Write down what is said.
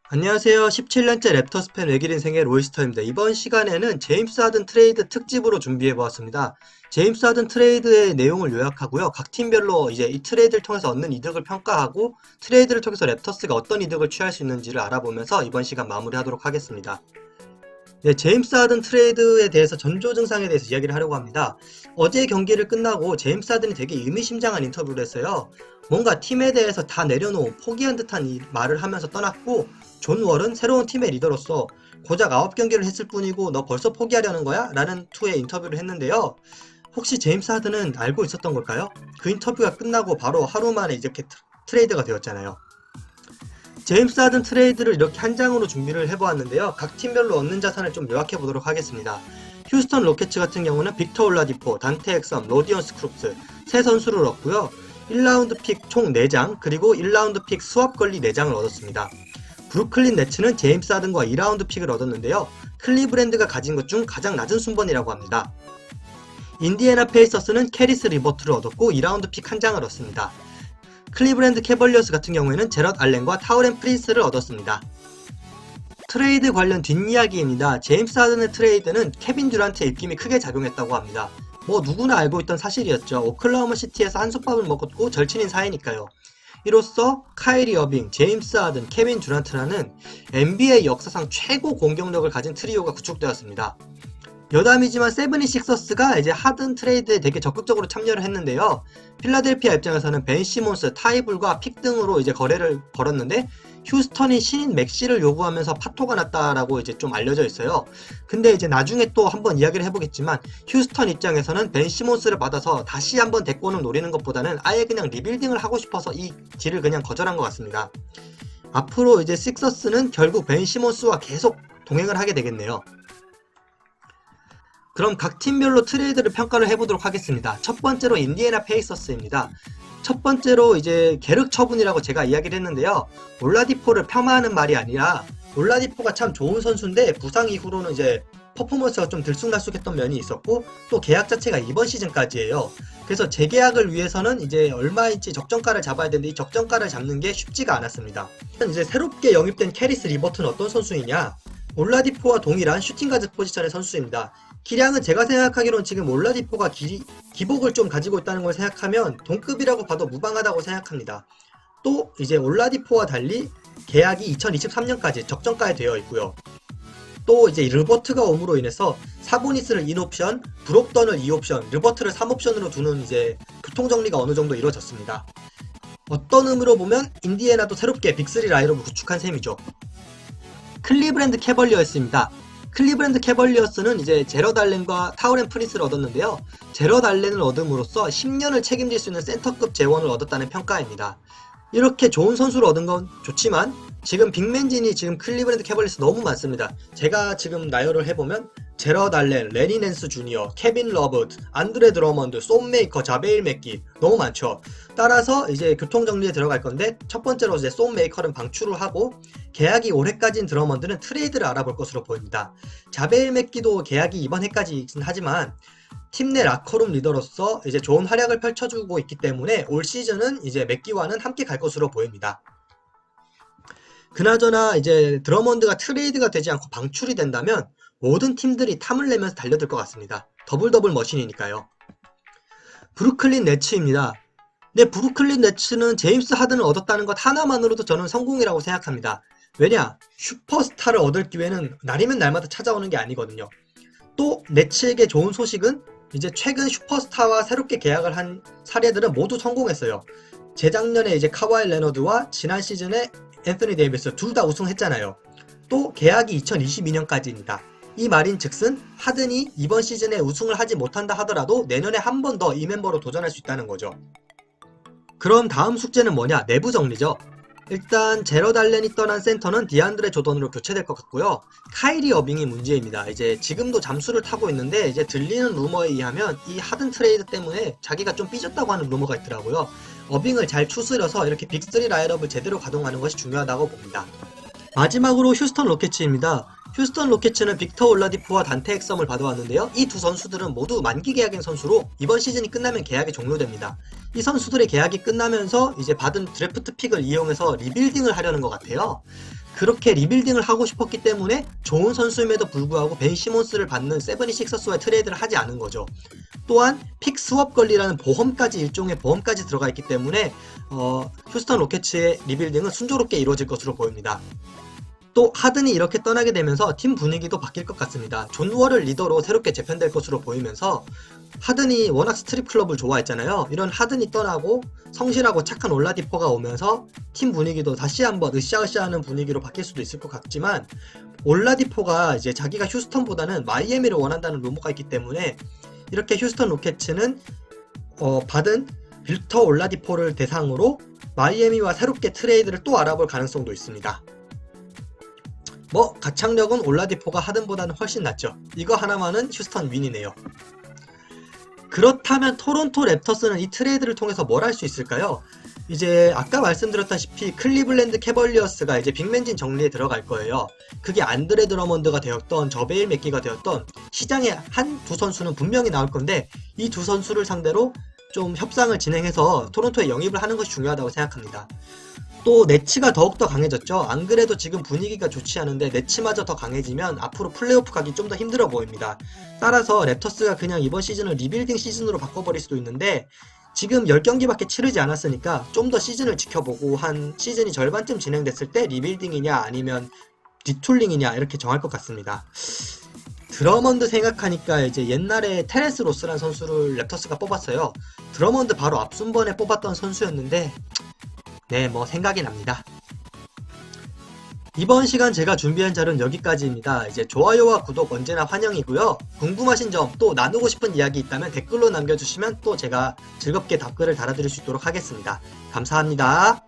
안녕하세요. 17년째 랩터스 팬 외길 인생의 로이스터입니다. 이번 시간에는 제임스 하든 트레이드 특집으로 준비해보았습니다. 제임스 하든 트레이드의 내용을 요약하고요. 각 팀별로 이제 이 트레이드를 통해서 얻는 이득을 평가하고 트레이드를 통해서 랩터스가 어떤 이득을 취할 수 있는지를 알아보면서 이번 시간 마무리하도록 하겠습니다. 네, 제임스 하든 트레이드에 대해서 전조 증상에 대해서 이야기를 하려고 합니다. 어제 경기를 끝나고 제임스 하든이 되게 의미심장한 인터뷰를 했어요. 뭔가 팀에 대해서 다 내려놓은 포기한 듯한 이 말을 하면서 떠났고 존 월은 새로운 팀의 리더로서 고작 9경기를 했을 뿐이고 너 벌써 포기하려는 거야? 라는 투의 인터뷰를 했는데요. 혹시 제임스 하든은 알고 있었던 걸까요? 그 인터뷰가 끝나고 바로 하루 만에 이렇게 트레이드가 되었잖아요. 제임스 하든 트레이드를 이렇게 한 장으로 준비를 해보았는데요. 각 팀별로 얻는 자산을 좀 요약해 보도록 하겠습니다. 휴스턴 로켓츠 같은 경우는 빅터 올라디포, 단테 엑섬, 로디언 스크룩스 세 선수를 얻고요. 1라운드 픽 총 4장 그리고 1라운드 픽 스왑 권리 4장을 얻었습니다. 브루클린 네츠는 제임스 하든과 2라운드 픽을 얻었는데요. 클리브랜드가 가진 것 중 가장 낮은 순번이라고 합니다. 인디애나 페이서스는 캐리스 리버트를 얻었고 2라운드 픽 한 장을 얻습니다. 클리브랜드 캐벌리어스 같은 경우에는 제럿 알렌과 타우렌 프린스를 얻었습니다. 트레이드 관련 뒷이야기입니다. 제임스 하든의 트레이드는 케빈 듀란트의 입김이 크게 작용했다고 합니다. 뭐 누구나 알고 있던 사실이었죠. 오클라호마 시티에서 한솥밥을 먹었고 절친인 사이니까요. 이로써 카이리 어빙, 제임스 하든, 케빈 듀란트라는 NBA 역사상 최고 공격력을 가진 트리오가 구축되었습니다. 여담이지만 세븐이식서스가 이제 하든 트레이드에 되게 적극적으로 참여를 했는데요. 필라델피아 입장에서는 벤 시몬스, 타이블과 픽 등으로 이제 거래를 걸었는데 휴스턴이 신인 맥시를 요구하면서 파토가 났다라고 이제 좀 알려져 있어요. 근데 이제 나중에 또 한번 이야기를 해보겠지만 휴스턴 입장에서는 벤 시몬스를 받아서 다시 한번 데꼬는 노리는 것보다는 아예 그냥 리빌딩을 하고 싶어서 이 딜을 그냥 거절한 것 같습니다. 앞으로 이제 식서스는 결국 벤 시몬스와 계속 동행을 하게 되겠네요. 그럼 각 팀별로 트레이드를 평가를 해보도록 하겠습니다. 첫 번째로 인디애나 페이서스입니다. 첫 번째로 이제 계륵 처분이라고 제가 이야기를 했는데요. 올라디포를 폄하하는 말이 아니라 올라디포가 참 좋은 선수인데 부상 이후로는 이제 퍼포먼스가 좀 들쑥날쑥했던 면이 있었고 또 계약 자체가 이번 시즌까지예요. 그래서 재계약을 위해서는 이제 얼마인지 적정가를 잡아야 되는데 이 적정가를 잡는 게 쉽지가 않았습니다. 이제 새롭게 영입된 캐리스 리버트는 어떤 선수이냐? 올라디포와 동일한 슈팅가드 포지션의 선수입니다. 기량은 제가 생각하기로는 지금 올라디포가 기복을 좀 가지고 있다는 걸 생각하면 동급이라고 봐도 무방하다고 생각합니다. 또 이제 올라디포와 달리 계약이 2023년까지 적정가에 되어 있고요. 또 이제 르버트가 옴으로 인해서 사보니스를 인옵션, 브록던을 2옵션, 르버트를 3옵션으로 두는 이제 교통정리가 어느 정도 이루어졌습니다. 어떤 의미로 보면 인디애나도 새롭게 빅3 라인업을 구축한 셈이죠. 클리브랜드 캐벌리어스입니다. 클리브랜드 캐벌리어스는 이제 제럿 알렌과 타우렌 프린스를 얻었는데요. 제럿 알렌을 얻음으로써 10년을 책임질 수 있는 센터급 재원을 얻었다는 평가입니다. 이렇게 좋은 선수를 얻은 건 좋지만 지금 빅맨진이 지금 클리브랜드 캐벌리어스 너무 많습니다. 제가 지금 나열을 해보면 제럿 알렌, 레니 낸스 주니어, 케빈 러버트, 안드레 드러먼드, 쏨 메이커, 자베일 맥기 너무 많죠. 따라서 이제 교통정리에 들어갈 건데 첫 번째로 이제 쏨 메이커는 방출을 하고 계약이 올해까지인 드러먼드는 트레이드를 알아볼 것으로 보입니다. 자베일 맥기도 계약이 이번 해까지이긴 하지만 팀 내 라커룸 리더로서 이제 좋은 활약을 펼쳐주고 있기 때문에 올 시즌은 이제 맥기와는 함께 갈 것으로 보입니다. 그나저나 이제 드러먼드가 트레이드가 되지 않고 방출이 된다면 모든 팀들이 탐을 내면서 달려들 것 같습니다. 더블 머신이니까요. 브루클린 네츠입니다. 네, 브루클린 네츠는 제임스 하든을 얻었다는 것 하나만으로도 저는 성공이라고 생각합니다. 왜냐? 슈퍼스타를 얻을 기회는 날이면 날마다 찾아오는 게 아니거든요. 또 네츠에게 좋은 소식은 이제 최근 슈퍼스타와 새롭게 계약을 한 사례들은 모두 성공했어요. 재작년에 이제 카와이 레너드와 지난 시즌에 앤서니 데이비스 둘 다 우승했잖아요. 또 계약이 2022년까지입니다. 이 말인 즉슨 하든이 이번 시즌에 우승을 하지 못한다 하더라도 내년에 한 번 더 이 멤버로 도전할 수 있다는 거죠. 그럼 다음 숙제는 뭐냐? 내부 정리죠. 일단 제럿 알렌이 떠난 센터는 디안드레 조던으로 교체될 것 같고요. 카이리 어빙이 문제입니다. 이제 지금도 잠수를 타고 있는데 이제 들리는 루머에 의하면 이 하든 트레이드 때문에 자기가 좀 삐졌다고 하는 루머가 있더라고요. 어빙을 잘 추스려서 이렇게 빅3 라인업을 제대로 가동하는 것이 중요하다고 봅니다. 마지막으로 휴스턴 로켓츠입니다. 휴스턴 로켓츠는 빅터 올라디포와 단테 엑섬을 받아왔는데요. 이 두 선수들은 모두 만기 계약인 선수로 이번 시즌이 끝나면 계약이 종료됩니다. 이 선수들의 계약이 끝나면서 이제 받은 드래프트 픽을 이용해서 리빌딩을 하려는 것 같아요. 그렇게 리빌딩을 하고 싶었기 때문에 좋은 선수임에도 불구하고 벤 시몬스를 받는 세븐이식서스와의 트레이드를 하지 않은 거죠. 또한 픽 스왑 권리라는 보험까지, 일종의 보험까지 들어가 있기 때문에 휴스턴 로켓츠의 리빌딩은 순조롭게 이루어질 것으로 보입니다. 또 하든이 이렇게 떠나게 되면서 팀 분위기도 바뀔 것 같습니다. 존 월을 리더로 새롭게 재편될 것으로 보이면서, 하든이 워낙 스트립 클럽을 좋아했잖아요. 이런 하든이 떠나고 성실하고 착한 올라디포가 오면서 팀 분위기도 다시 한번 으쌰으쌰하는 분위기로 바뀔 수도 있을 것 같지만, 올라디포가 이제 자기가 휴스턴보다는 마이애미를 원한다는 루머가 있기 때문에 이렇게 휴스턴 로켓츠는 받은 빅터 올라디포를 대상으로 마이애미와 새롭게 트레이드를 또 알아볼 가능성도 있습니다. 가창력은 올라디포가 하든보다는 훨씬 낫죠. 이거 하나만은 휴스턴 윈이네요. 그렇다면 토론토 랩터스는 이 트레이드를 통해서 뭘 할 수 있을까요? 이제 아까 말씀드렸다시피 클리블랜드 캐벌리어스가 이제 빅맨진 정리에 들어갈 거예요. 그게 안드레 드러먼드가 되었던 저베일 맥기가 되었던 시장에 한 두 선수는 분명히 나올 건데, 이 두 선수를 상대로 좀 협상을 진행해서 토론토에 영입을 하는 것이 중요하다고 생각합니다. 또 네츠가 더욱더 강해졌죠. 안 그래도 지금 분위기가 좋지 않은데 네츠마저 더 강해지면 앞으로 플레이오프 가기 좀 더 힘들어 보입니다. 따라서 랩터스가 그냥 이번 시즌을 리빌딩 시즌으로 바꿔버릴 수도 있는데, 지금 10경기밖에 치르지 않았으니까 좀 더 시즌을 지켜보고 한 시즌이 절반쯤 진행됐을 때 리빌딩이냐 아니면 리툴링이냐 이렇게 정할 것 같습니다. 드러먼드 생각하니까 이제 옛날에 테레스 로스라는 선수를 랩터스가 뽑았어요. 드러먼드 바로 앞순번에 뽑았던 선수였는데 생각이 납니다. 이번 시간 제가 준비한 자료는 여기까지입니다. 이제 좋아요와 구독 언제나 환영이고요. 궁금하신 점, 또 나누고 싶은 이야기 있다면 댓글로 남겨주시면 또 제가 즐겁게 답글을 달아드릴 수 있도록 하겠습니다. 감사합니다.